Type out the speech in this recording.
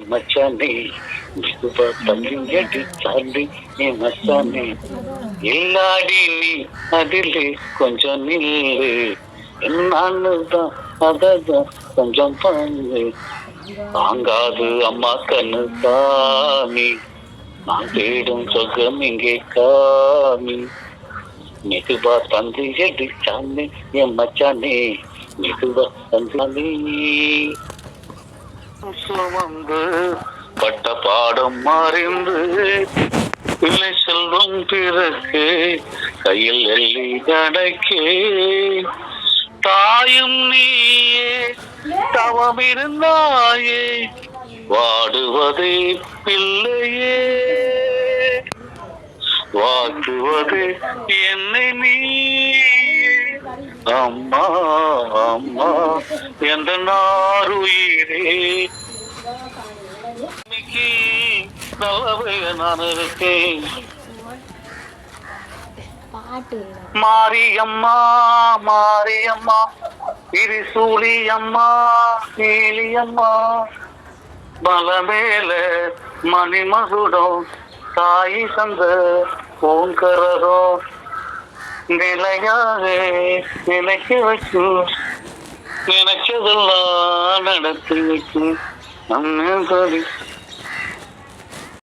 மச்சானே மெதுவா தள்ளி அடிச்சாண்டி மச்சானே இல்லாடி நீ அதிலே கொஞ்சம் நில்லு என்னான்னுதான் அததான் கொஞ்சம் பண்ணு தாங்காது அம்மா கண்ணு சாமி நான் தேடும் சொர்க்கம் இங்கே காமி மெதுவா தந்து அடிச்சானே மச்சானே மெதுவா தந்தானே சுமந்து பட்ட பாடம் மறைந்து பிள்ளை செல்வம் பிறகு கையில் எள்ளி கணக்கே தாயும் நீயே தவம் இருந்தாயே வாடுவதே பிள்ளையே வாக்குவது என்னை நீ அம்மா அம்மா என்ற நாருயிரே நல்லவே நான் இருக்கேன் மாரியம்மா மாரியம்மா திரிசூலியம்மா நீலியம்மா பலமேல மணிமகுடம் தாய் சந்த பூங்கரகம் நிலையாக நினைக்க வைக்கும் நினைச்சதெல்லாம் நடத்தி வைக்கும் நம்ம